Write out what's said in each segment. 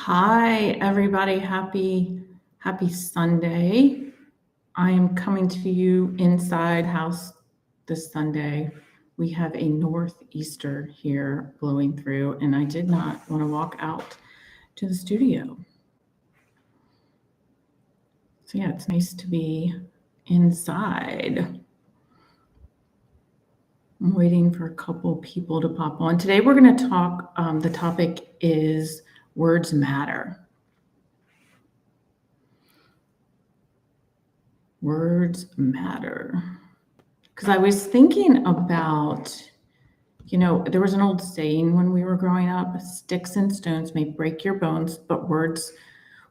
Hi, everybody. Happy Sunday. I am coming to you inside house this Sunday. We have a northeaster here blowing through, and I did not want to walk out to the studio. So, yeah, it's nice to be inside. I'm waiting for a couple people to pop on. Today, we're going to talk, the topic is words matter. Words matter. Because I was thinking about, there was an old saying when we were growing up, sticks and stones may break your bones, but words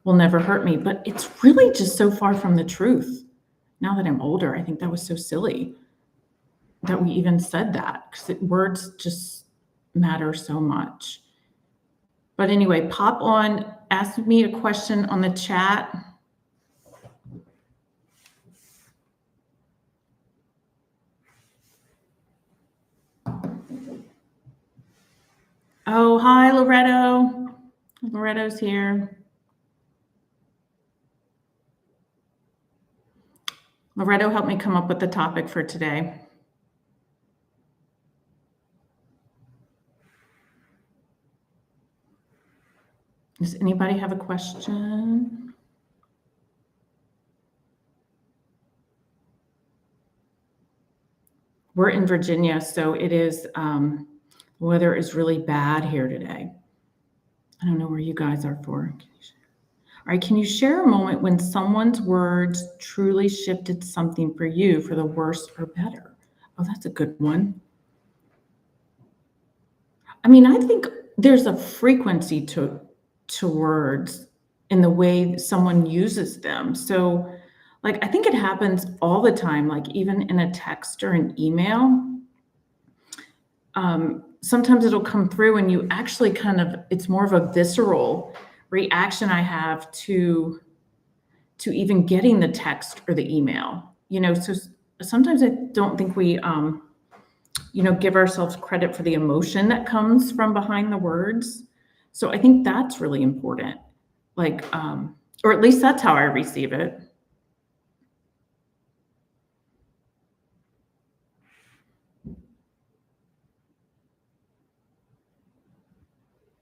will never hurt me. But it's really just so far from the truth. Now that I'm older, I think that was so silly that we even said that because words just matter so much. But anyway, pop on, ask me a question on the chat. Oh, hi, Loretto. Loretto's here. Loretto helped me come up with the topic for today. Does anybody have a question? We're in Virginia, so it is, weather is really bad here today. I don't know where you guys are for. All right, can you share a moment when someone's words truly shifted something for you for the worse or better? Oh, that's a good one. I mean, I think there's a frequency to words in the way someone uses them. So, like, I think it happens all the time, like even in a text or an email. Sometimes it'll come through and you actually it's more of a visceral reaction I have to even getting the text or the email, so sometimes I don't think we, give ourselves credit for the emotion that comes from behind the words. So I think that's really important, like, or at least that's how I receive it.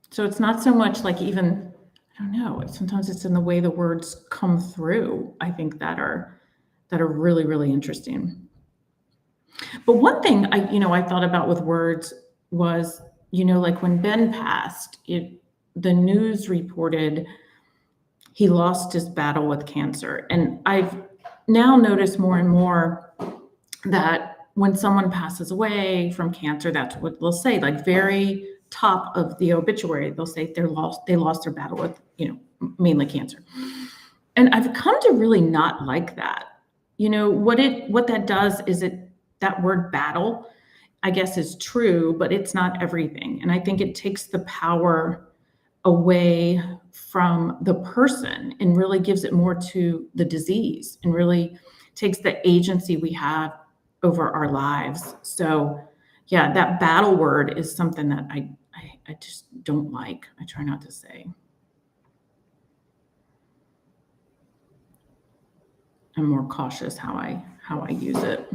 So it's not so much like even, I don't know, sometimes it's in the way the words come through, I think that are really, really interesting. But one thing I thought about with words was, like when Ben passed, the news reported he lost his battle with cancer. And I've now noticed more and more that when someone passes away from cancer, that's what they'll say, like very top of the obituary, they'll say they lost their battle with, mainly cancer. And I've come to really not like that. What that does is that word battle, I guess, is true, but it's not everything. And I think it takes the power away from the person and really gives it more to the disease and really takes the agency we have over our lives. So yeah, that battle word is something that I just don't like. I try not to say. I'm more cautious how I use it.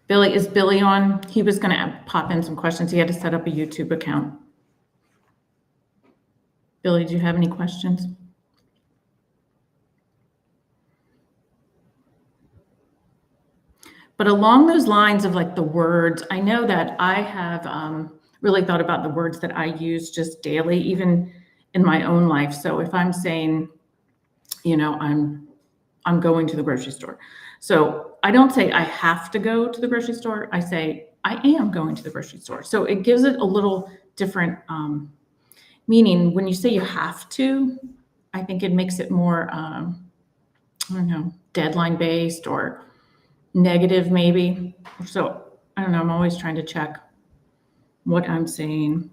Billy, is Billy on? He was going to pop in some questions. He had to set up a YouTube account. Billy, do you have any questions? But along those lines of like the words, I know that I have really thought about the words that I use just daily, even in my own life. So if I'm saying, I'm going to the grocery store. So I don't say I have to go to the grocery store. I say I am going to the grocery store. So it gives it a little different meaning. When you say you have to, I think it makes it more, I don't know, deadline based or negative maybe. So I don't know. I'm always trying to check what I'm saying.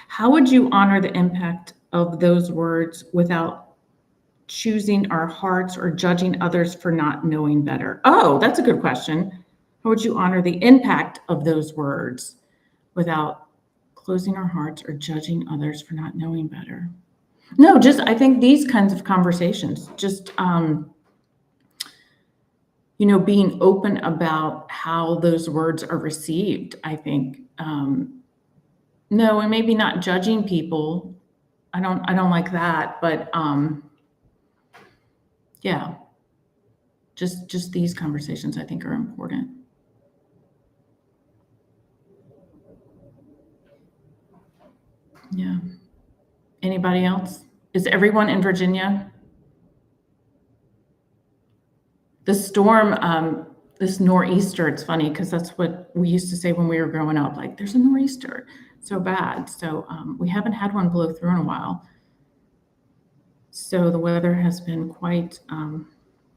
How would you honor the impact of those words without choosing our hearts or judging others for not knowing better? Oh, that's a good question. How would you honor the impact of those words without closing our hearts or judging others for not knowing better? No, just I think these kinds of conversations, just being open about how those words are received. I think no, and maybe not judging people. I don't like that, but yeah, just these conversations I think are important. Yeah. Anybody else? Is everyone in Virginia? The storm, this nor'easter, it's funny because that's what we used to say when we were growing up, like, there's a nor'easter, so bad. So we haven't had one blow through in a while. So the weather has been quite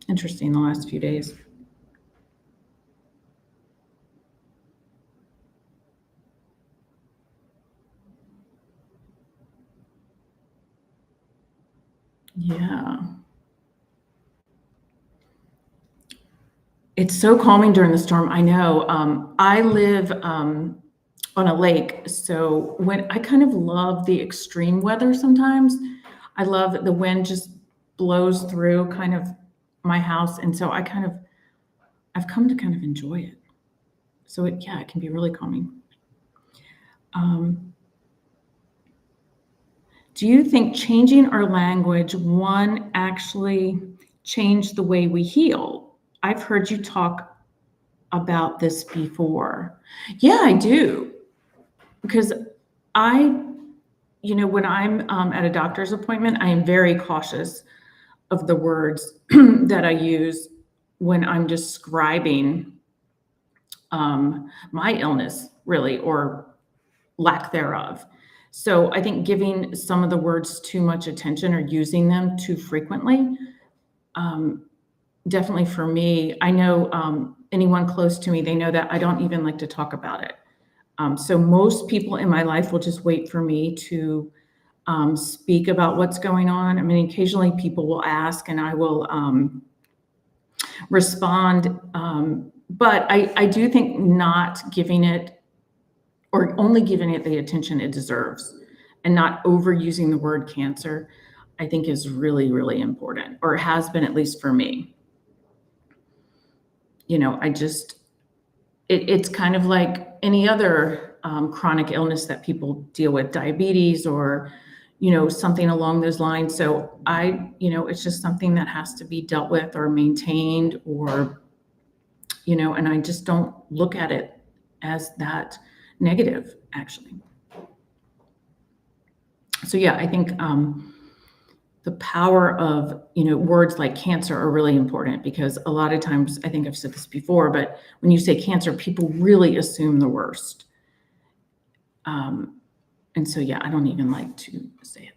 interesting the last few days. Yeah. It's so calming during the storm. I know. I live on a lake, so when I kind of love the extreme weather sometimes. I love that the wind just blows through kind of my house, and so I've come to kind of enjoy it. So yeah, it can be really calming. Um, do you think changing our language, one, actually change the way we heal? I've heard you talk about this before. Yeah, I do. Because I, when I'm at a doctor's appointment, I am very cautious of the words that I use when I'm describing my illness, really, or lack thereof. So I think giving some of the words too much attention or using them too frequently, um, definitely for me, I know anyone close to me, they know that I don't even like to talk about it. So most people in my life will just wait for me to speak about what's going on. I mean, occasionally people will ask and I will respond. But I do think not giving it or only giving it the attention it deserves and not overusing the word cancer, I think is really, really important, or has been, at least for me. It's kind of like any other chronic illness that people deal with, diabetes or, something along those lines. So it's just something that has to be dealt with or maintained or, and I just don't look at it as that negative, actually. So yeah, I think the power of words like cancer are really important, because a lot of times, I think I've said this before, but when you say cancer, people really assume the worst. And so yeah, I don't even like to say it.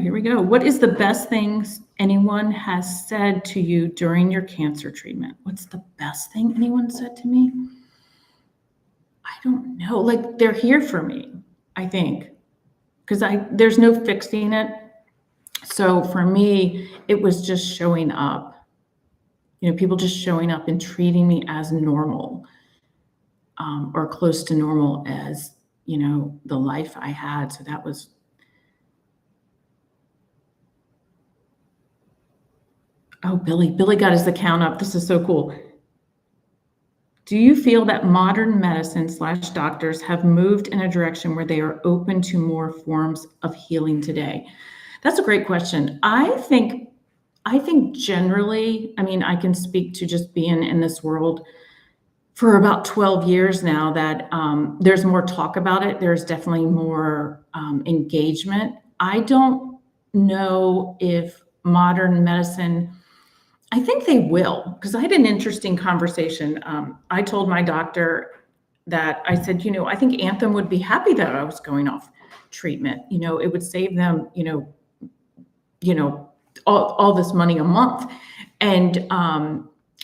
Here we go. What is the best things anyone has said to you during your cancer treatment? What's the best thing anyone said to me? I don't know. Like, they're here for me, I think, because there's no fixing it. So for me, it was just showing up, people just showing up and treating me as normal, or close to normal as, the life I had. So that was, oh, Billy got his account up. This is so cool. Do you feel that modern medicine/doctors have moved in a direction where they are open to more forms of healing today? That's a great question. I think generally, I mean, I can speak to just being in this world for about 12 years now, that there's more talk about it. There's definitely more engagement. I don't know if modern medicine, I think they will, because I had an interesting conversation. I told my doctor that I said, I think Anthem would be happy that I was going off treatment. It would save them, all this money a month. And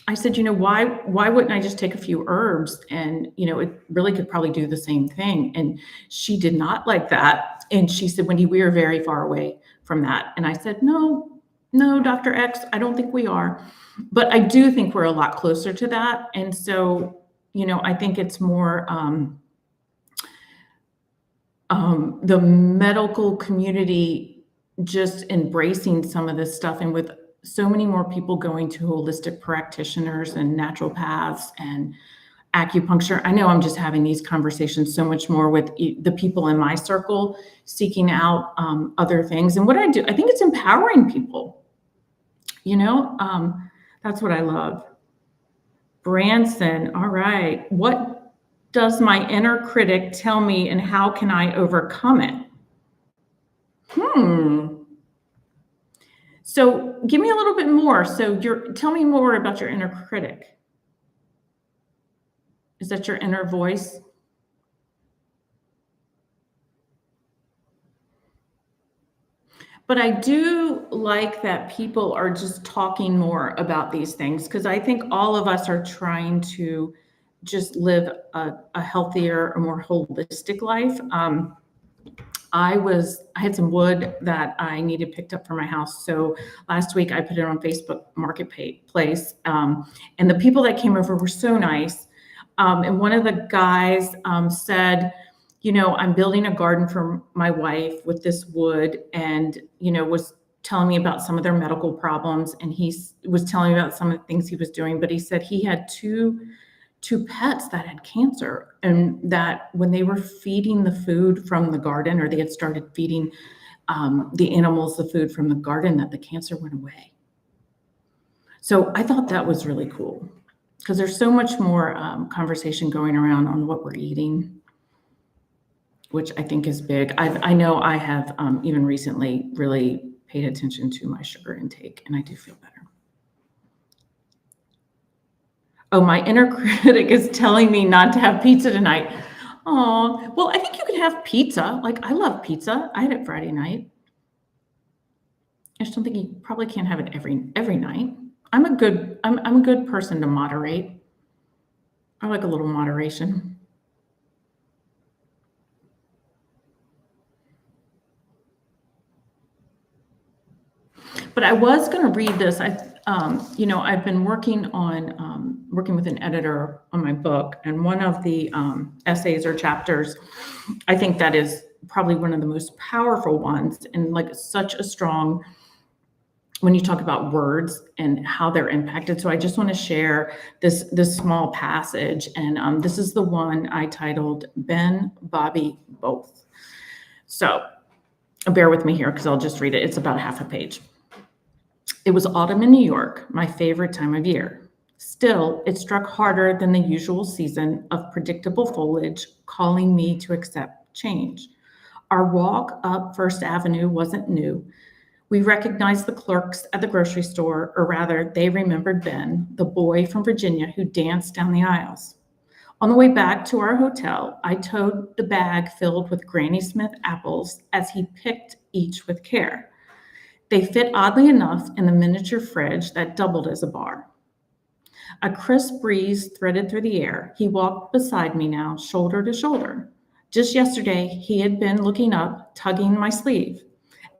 I said, why wouldn't I just take a few herbs and, it really could probably do the same thing. And she did not like that. And she said, Wendy, we are very far away from that. And I said, no, Dr. X, I don't think we are. But I do think we're a lot closer to that. And so, I think it's more the medical community just embracing some of this stuff, and with so many more people going to holistic practitioners and naturopaths and acupuncture. I know I'm just having these conversations so much more with the people in my circle, seeking out other things. And what I do, I think it's empowering people. That's what I love. Branson, all right. What does my inner critic tell me, and how can I overcome it? So give me a little bit more. So tell me more about your inner critic. Is that your inner voice? But I do like that people are just talking more about these things, because I think all of us are trying to just live a healthier, a more holistic life. I had some wood that I needed picked up for my house. So last week I put it on Facebook Marketplace, and the people that came over were so nice. And one of the guys said, I'm building a garden for my wife with this wood, and, was telling me about some of their medical problems. And he was telling me about some of the things he was doing, but he said he had two pets that had cancer, and that when they were feeding the food from the garden, or they had started feeding the animals the food from the garden, that the cancer went away. So I thought that was really cool, because there's so much more conversation going around on what we're eating, which I think is big. I know I have even recently really paid attention to my sugar intake, and I do feel better. Oh, my inner critic is telling me not to have pizza tonight. Oh, well, I think you can have pizza. Like, I love pizza. I had it Friday night. I just don't think you probably can't have it every night. I'm a good person to moderate. I like a little moderation. But I was going to read this. I've been working with an editor on my book, and one of the essays or chapters, I think that is probably one of the most powerful ones, and like such a strong, when you talk about words and how they're impacted. So I just want to share this small passage, and this is the one I titled "Ben, Bobby, Both." So bear with me here, because I'll just read it. It's about half a page. It was autumn in New York, my favorite time of year. Still, it struck harder than the usual season of predictable foliage calling me to accept change. Our walk up First Avenue wasn't new. We recognized the clerks at the grocery store, or rather, they remembered Ben, the boy from Virginia who danced down the aisles. On the way back to our hotel, I towed the bag filled with Granny Smith apples as he picked each with care. They fit oddly enough in the miniature fridge that doubled as a bar. A crisp breeze threaded through the air. He walked beside me now, shoulder to shoulder. Just yesterday, he had been looking up, tugging my sleeve.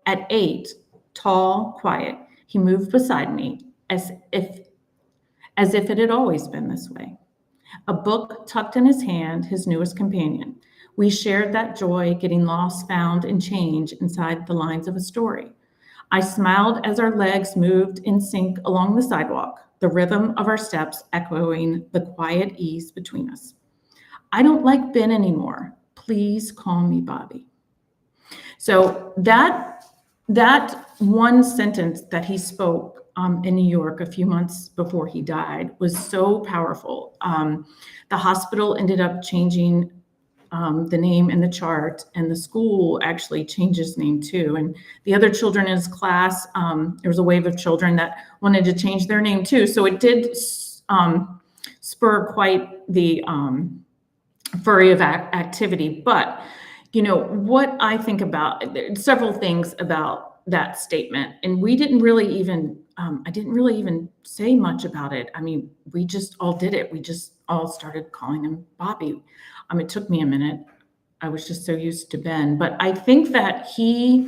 At 8, tall, quiet, he moved beside me as if it had always been this way. A book tucked in his hand, his newest companion. We shared that joy, getting lost, found, and change inside the lines of a story. I smiled as our legs moved in sync along the sidewalk, the rhythm of our steps echoing the quiet ease between us. I don't like Ben anymore. Please call me Bobby. So that one sentence that he spoke in New York a few months before he died was so powerful. The hospital ended up changing the name in the chart, and the school actually changed its name too. And the other children in his class, there was a wave of children that wanted to change their name too. So it did spur quite the flurry of activity. But what I think about several things about that statement, and we didn't really even, I didn't really even say much about it. I mean, we just all did it. We just all started calling him Bobby. It took me a minute. I was just so used to Ben, but I think that he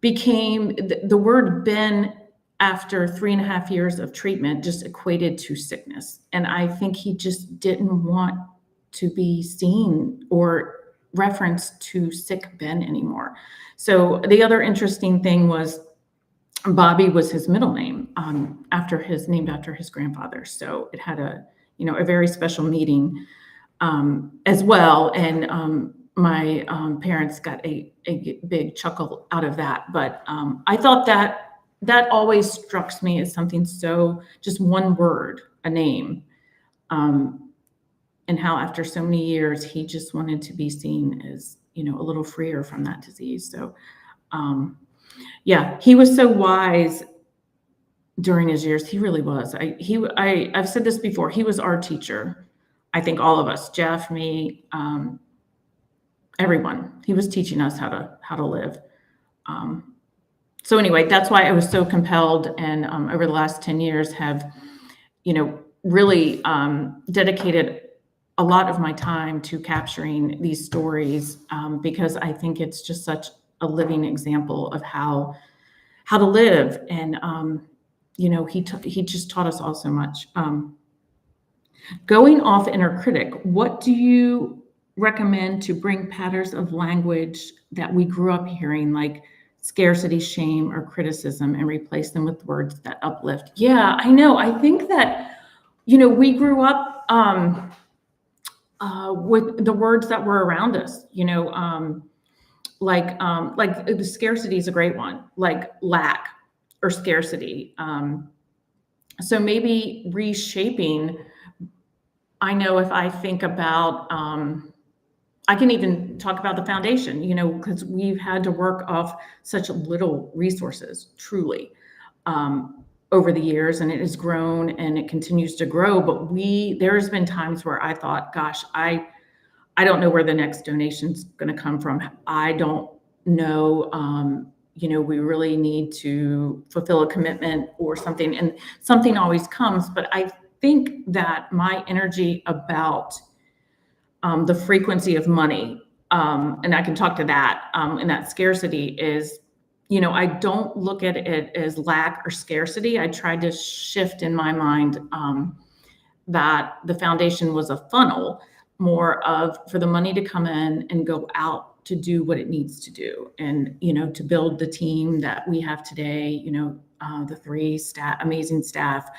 became the word Ben after 3.5 years of treatment just equated to sickness. And I think he just didn't want to be seen or referenced to sick Ben anymore. So the other interesting thing was Bobby was his middle name, named after his grandfather. So it had a very special meaning as well. And my parents got a big chuckle out of that. But I thought that always struck me as something so just one word, a name, and how after so many years he just wanted to be seen as a little freer from that disease. So yeah, he was so wise during his years. He really was. I've said this before. He was our teacher. I think all of us, Jeff, me, everyone. He was teaching us how to live. So anyway, that's why I was so compelled, and over the last 10 years have, really dedicated a lot of my time to capturing these stories, because I think it's just such a living example of how to live. And he just taught us all so much. Going off inner critic, what do you recommend to bring patterns of language that we grew up hearing, like scarcity, shame, or criticism, and replace them with words that uplift? Yeah, I know. I think that, we grew up with the words that were around us, like the scarcity is a great one, like lack or scarcity. So maybe reshaping. I know if I think about, I can even talk about the foundation, because we've had to work off such little resources, truly, over the years, and it has grown and it continues to grow. But there's been times where I thought, gosh, I don't know where the next donation's going to come from. I don't know. We really need to fulfill a commitment or something, and something always comes. But I think that my energy about the frequency of money, and I can talk to that, and that scarcity is, I don't look at it as lack or scarcity. I tried to shift in my mind that the foundation was a funnel, more of for the money to come in and go out to do what it needs to do, and to build the team that we have today. The 3 amazing staff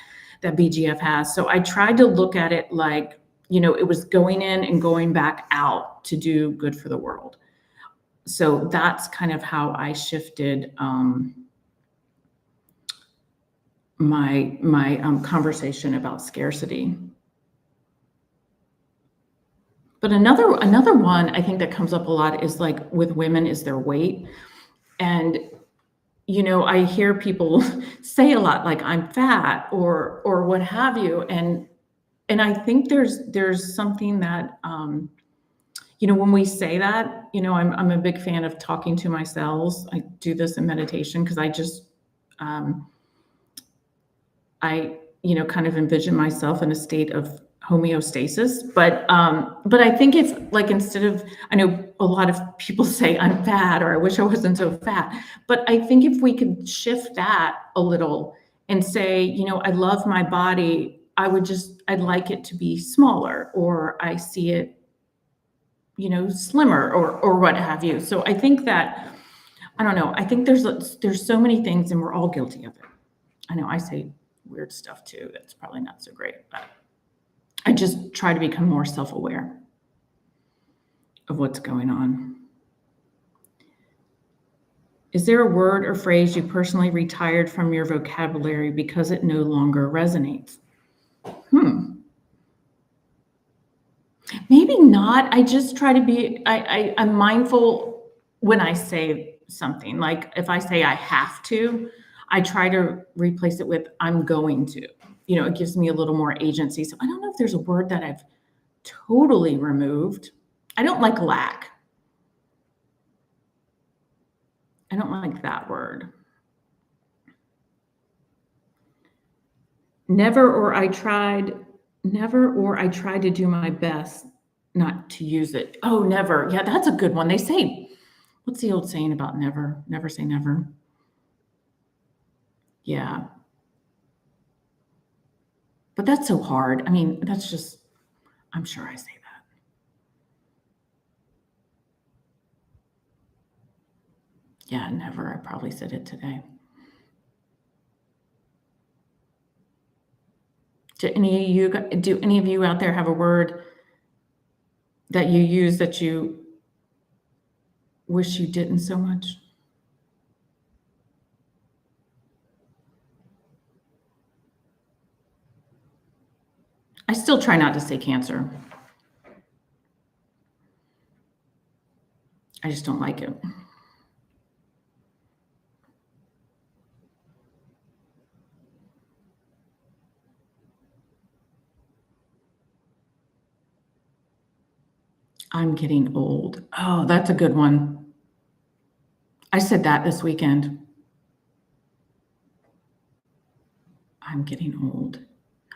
that BGF has. So I tried to look at it like, it was going in and going back out to do good for the world. So that's kind of how I shifted my conversation about scarcity. But another one I think that comes up a lot is like with women is their weight. And I hear people say a lot like I'm fat or what have you, and I think there's something that when we say that, I'm a big fan of talking to my cells. I do this in meditation because I just I kind of envision myself in a state of homeostasis. But I think it's like, instead of, I know a lot of people say I'm fat or I wish I wasn't so fat, but I think if we could shift that a little and say, I love my body, I'd like it to be smaller, or I see it, slimmer, or what have you. So I think that, I don't know, I think there's so many things, and we're all guilty of it. I know I say weird stuff too. That's probably not so great, but I just try to become more self-aware of what's going on. Is there a word or phrase you personally retired from your vocabulary because it no longer resonates? Maybe not. I just try to be, I'm mindful when I say something. Like if I say I have to, I try to replace it with I'm going to. It gives me a little more agency. So I don't know if there's a word that I've totally removed. I don't like lack. I don't like that word. Never or I tried to do my best not to use it. Oh, never. Yeah, that's a good one. They say, what's the old saying about never? Never say never. Yeah. But that's so hard. I mean, that's just, I'm sure I say that. Yeah, never. I probably said it today. Do any of you out there have a word that you use that you wish you didn't so much? I still try not to say cancer. I just don't like it. I'm getting old. Oh, that's a good one. I said that this weekend. I'm getting old.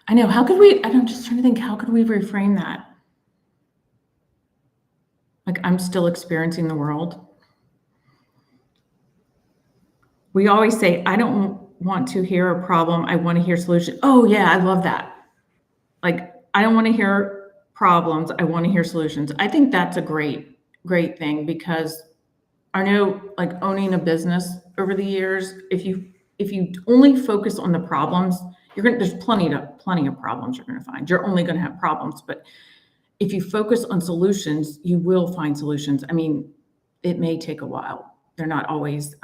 I know. I'm just trying to think, how could we reframe that? Like, I'm still experiencing the world. We always say, I don't want to hear a problem. I want to hear solution. Oh, yeah, I love that. Like, I don't want to hear problems. I want to hear solutions. I think that's a great, great thing because I know, like, owning a business over the years, if you only focus on the problems, there's plenty of problems you're going to find. You're only going to have problems, but if you focus on solutions, you will find solutions. I mean, it may take a while. They're not always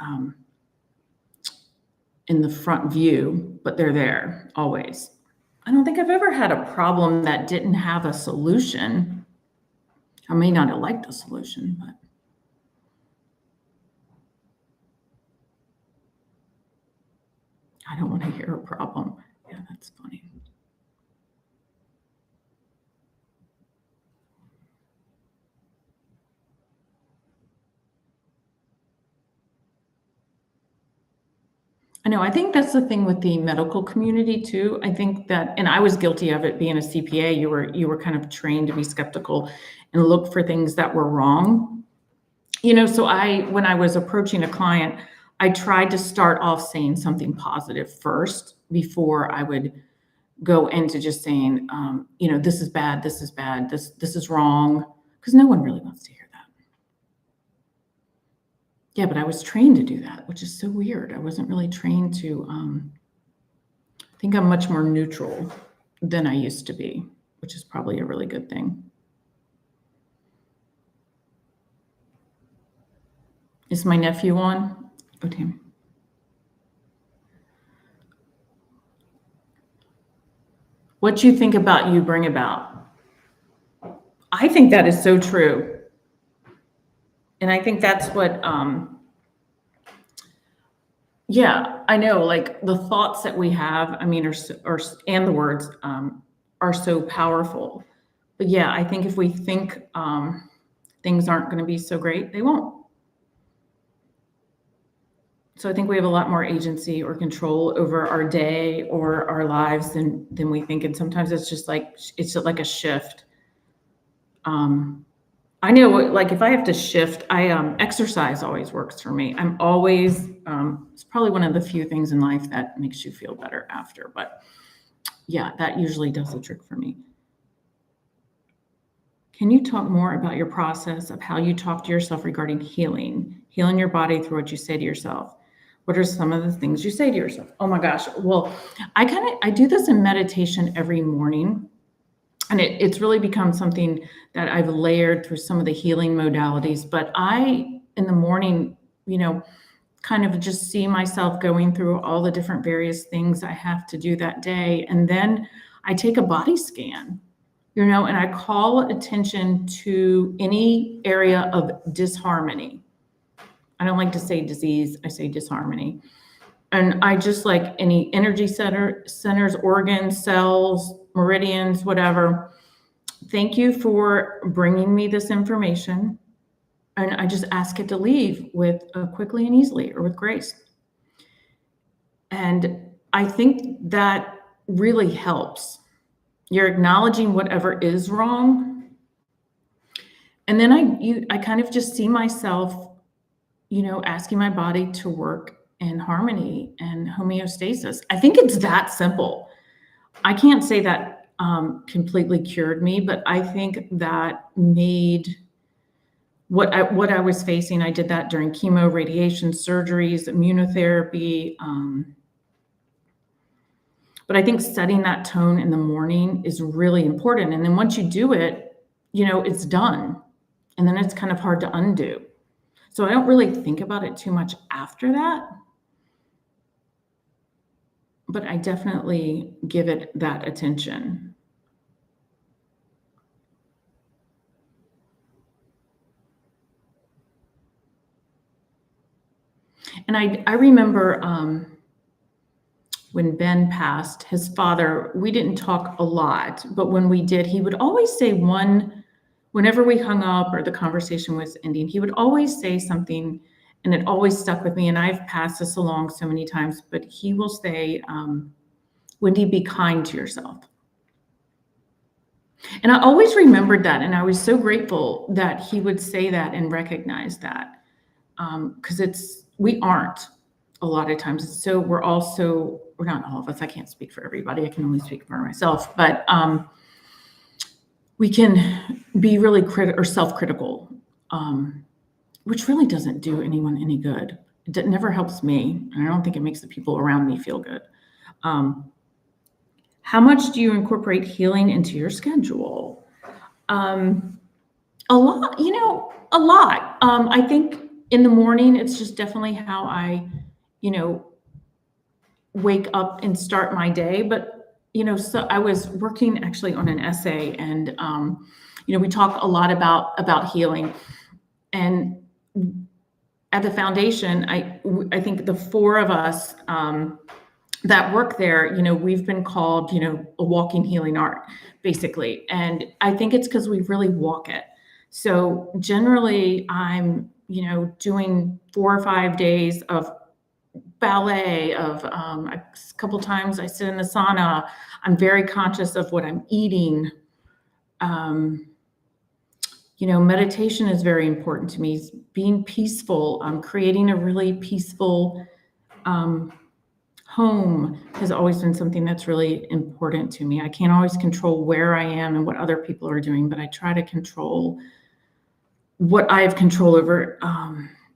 in the front view, but they're there always. I don't think I've ever had a problem that didn't have a solution. I may not have liked the solution, but I don't want to hear a problem. Yeah, that's funny. I know. I think that's the thing with the medical community too. I think that, and I was guilty of it being a CPA, you were kind of trained to be skeptical and look for things that were wrong. So when I was approaching a client, I tried to start off saying something positive first before I would go into just saying, this is bad, this is wrong, because no one really wants to hear that. Yeah, but I was trained to do that, which is so weird. I wasn't really trained to, I think I'm much more neutral than I used to be, which is probably a really good thing. Is my nephew on? Oh, damn. What you think about, you bring about. I think that is so true. And I think that's what, yeah, I know, like the thoughts that we have, I mean, and the words are so powerful. But yeah, I think if we think things aren't going to be so great, they won't. So I think we have a lot more agency or control over our day or our lives than we think. And sometimes it's just like a shift. I know, like if I have to shift, exercise always works for me. I'm always, it's probably one of the few things in life that makes you feel better after, but yeah, that usually does the trick for me. Can you talk more about your process of how you talk to yourself regarding healing your body through what you say to yourself? What are some of the things you say to yourself? Oh my gosh. Well, I do this in meditation every morning. And it's really become something that I've layered through some of the healing modalities. But in the morning, kind of just see myself going through all the different various things I have to do that day. And then I take a body scan, and I call attention to any area of disharmony. I don't like to say disease, I say disharmony. And I just like any energy centers, organs, cells, meridians, whatever. Thank you for bringing me this information. And I just ask it to leave with quickly and easily or with grace. And I think that really helps. You're acknowledging whatever is wrong. And then I kind of just see myself, asking my body to work in harmony and homeostasis. I think it's that simple. I can't say that completely cured me, but I think that made what I was facing. I did that during chemo, radiation, surgeries, immunotherapy. But I think setting that tone in the morning is really important. And then once you do it, it's done. And then it's kind of hard to undo. So I don't really think about it too much after that. But I definitely give it that attention. And I remember when Ben passed, his father, we didn't talk a lot, but when we did, he would always say whenever we hung up or the conversation was ending, he would always say something, and it always stuck with me. And I've passed this along so many times, but he will say, Wendy, be kind to yourself. And I always remembered that. And I was so grateful that he would say that and recognize that. Because we aren't a lot of times. So we're not all of us. I can't speak for everybody. I can only speak for myself. But we can be really self-critical, which really doesn't do anyone any good. It never helps me. And I don't think it makes the people around me feel good. How much do you incorporate healing into your schedule? A lot, a lot. I think in the morning, it's just definitely how I, wake up and start my day. But, so I was working actually on an essay, and, we talk a lot about healing. And at the foundation, I think the four of us that work there, we've been called, a walking healing art, basically. And I think it's because we really walk it. So generally, I'm, doing 4 or 5 days of ballet, of a couple times I sit in the sauna. I'm very conscious of what I'm eating. Meditation is very important to me. Being peaceful, creating a really peaceful home has always been something that's really important to me. I can't always control where I am and what other people are doing, but I try to control what I have control over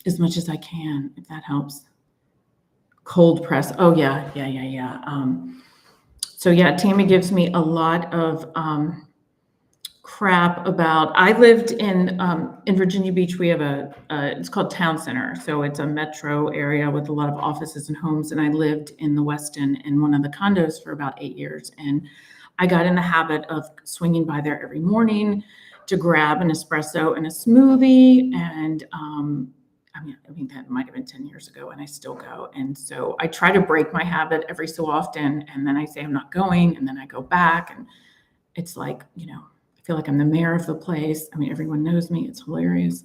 as much as I can, if that helps. Cold press. Oh, yeah. So yeah, Tammy gives me a lot of crap about. I lived in Virginia Beach. We have it's called Town Center. So it's a metro area with a lot of offices and homes. And I lived in the Westin in one of the condos for about 8 years. And I got in the habit of swinging by there every morning to grab an espresso and a smoothie. And I mean, that might have been 10 years ago, and I still go. And so I try to break my habit every so often. And then I say I'm not going, and then I go back. And it's like, I feel like I'm the mayor of the place. I mean, everyone knows me. It's hilarious.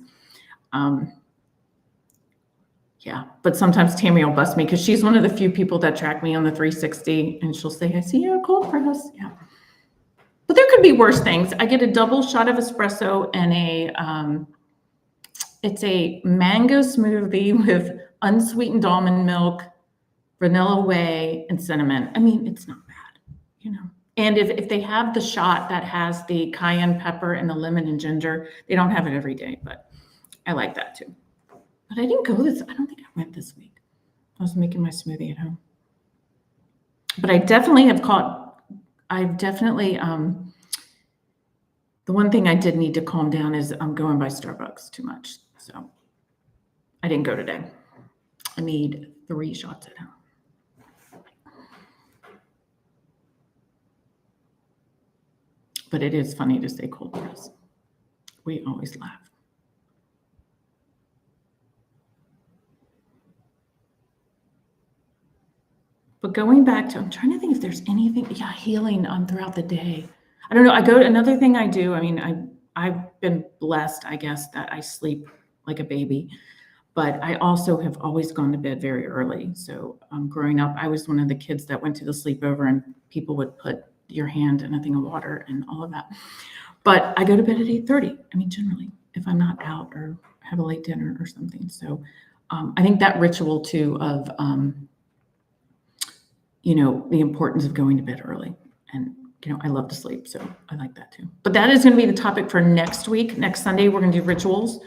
Yeah, but sometimes Tammy will bust me because she's one of the few people that track me on the 360, and she'll say, I see you at cold press. Yeah. But there could be worse things. I get a double shot of espresso and it's a mango smoothie with unsweetened almond milk, vanilla whey, and cinnamon. I mean, it's not bad, And if they have the shot that has the cayenne pepper and the lemon and ginger, they don't have it every day, but I like that too. But I didn't go I don't think I went this week. I was making my smoothie at home. But I definitely the one thing I did need to calm down is I'm going by Starbucks too much. So I didn't go today. I made 3 shots at home. But it is funny to say cold press. We always laugh. But going back to, I'm trying to think if there's anything, healing throughout the day. I don't know. Another thing I do, I mean, I've been blessed, I guess, that I sleep like a baby. But I also have always gone to bed very early. So growing up, I was one of the kids that went to the sleepover and people would put your hand in a thing of water and all of that. But I go to bed at 8:30. I mean, generally, if I'm not out or have a late dinner or something. So I think that ritual too of, the importance of going to bed early. And, I love to sleep. So I like that too. But that is going to be the topic for next week. Next Sunday, we're going to do rituals.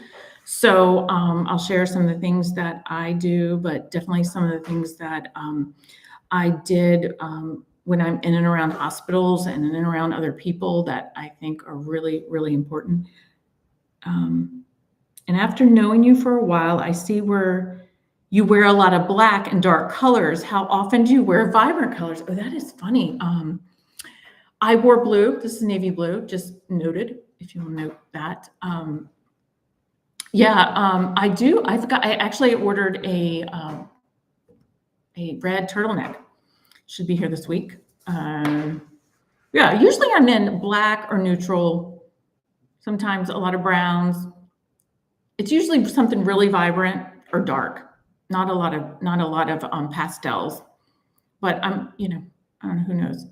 So I'll share some of the things that I do, but definitely some of the things that I did when I'm in and around hospitals and in and around other people that I think are really, really important. And after knowing you for a while, I see where you wear a lot of black and dark colors. How often do you wear vibrant colors? Oh, that is funny. I wore blue. This is navy blue, just noted, if you will note that. I do. I actually ordered a red turtleneck. Should be here this week. Usually I'm in black or neutral, sometimes a lot of browns. It's usually something really vibrant or dark, not a lot of pastels, but I don't know, who knows.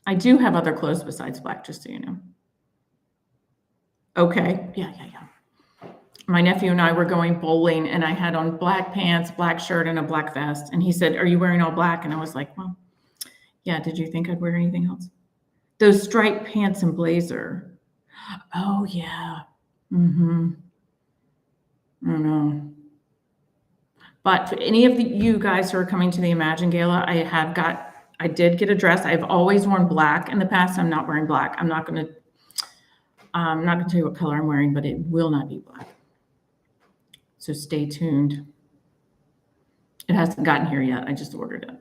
I do have other clothes besides black, just so you know. Okay. Yeah. My nephew and I were going bowling and I had on black pants, black shirt, and a black vest. And he said, "Are you wearing all black?" And I was like, "Well, yeah, did you think I'd wear anything else?" Those striped pants and blazer. Oh, yeah. I don't know. But for any of you guys who are coming to the Imagine Gala, I did get a dress. I've always worn black in the past. I'm not wearing black. I'm not going to tell you what color I'm wearing, but it will not be black. So stay tuned. It hasn't gotten here yet. I just ordered it.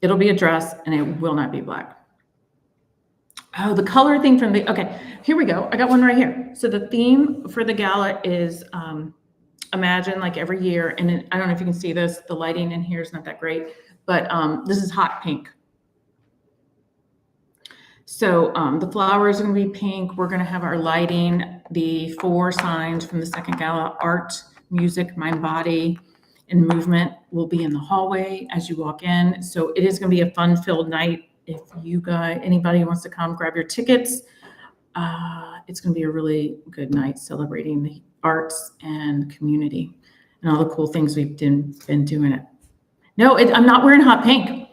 It'll be a dress and it will not be black. Oh, the color thing okay, here we go. I got one right here. So the theme for the gala is Imagine, like every year. And I don't know if you can see this. The lighting in here is not that great, but this is hot pink. So the flowers are going to be pink. We're going to have our lighting, the 4 signs from the second gala: art, music, mind, body, and movement will be in the hallway as you walk in. So it is going to be a fun-filled night. If anybody wants to come, grab your tickets. It's going to be a really good night celebrating the arts and community and all the cool things we've been doing it. No, I'm not wearing hot pink.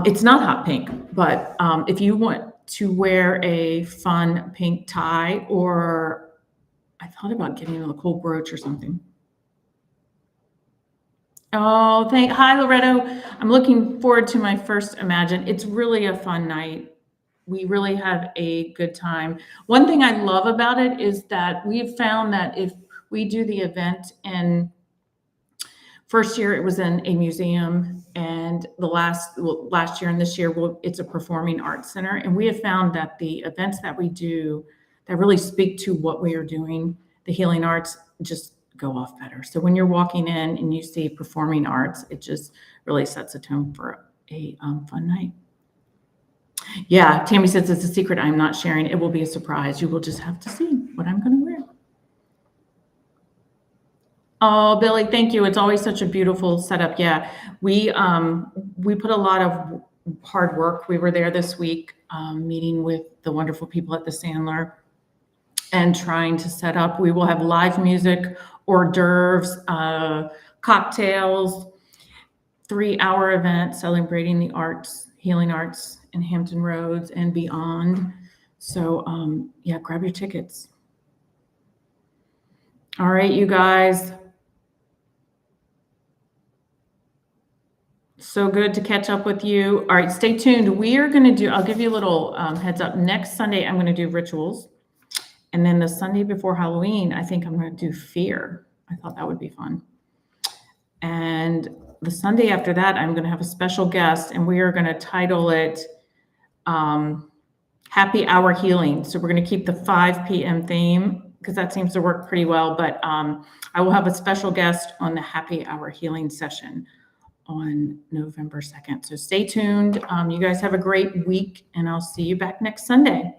It's not hot pink, but if you want to wear a fun pink tie, or I thought about getting a cool brooch or something. Oh, hi, Loretto. I'm looking forward to my first Imagine. It's really a fun night. We really have a good time. One thing I love about it is that we've found that if we do the event in first year, it was in a museum, and the last year and this year, it's a performing arts center. And we have found that the events that we do that really speak to what we are doing, the healing arts, just go off better. So when you're walking in and you see performing arts, it just really sets a tone for a fun night. Yeah, Tammy says it's a secret. I'm not sharing. It will be a surprise. You will just have to see what I'm going to wear. Oh, Billy, thank you. It's always such a beautiful setup. Yeah, we put a lot of hard work. We were there this week meeting with the wonderful people at the Sandler and trying to set up. We will have live music, hors d'oeuvres, cocktails, 3-hour event celebrating the arts, healing arts in Hampton Roads and beyond. So yeah, grab your tickets. All right, you guys. So good to catch up with you. All right, stay tuned. We are going to do, I'll give you a little heads up. Next Sunday, I'm going to do rituals. And then the Sunday before Halloween, I think I'm going to do fear. I thought that would be fun. And the Sunday after that, I'm going to have a special guest, and we are going to title it Happy Hour Healing. So we're going to keep the 5 p.m. theme because that seems to work pretty well. But I will have a special guest on the Happy Hour Healing session on November 2nd. So stay tuned. You guys have a great week, and I'll see you back next Sunday.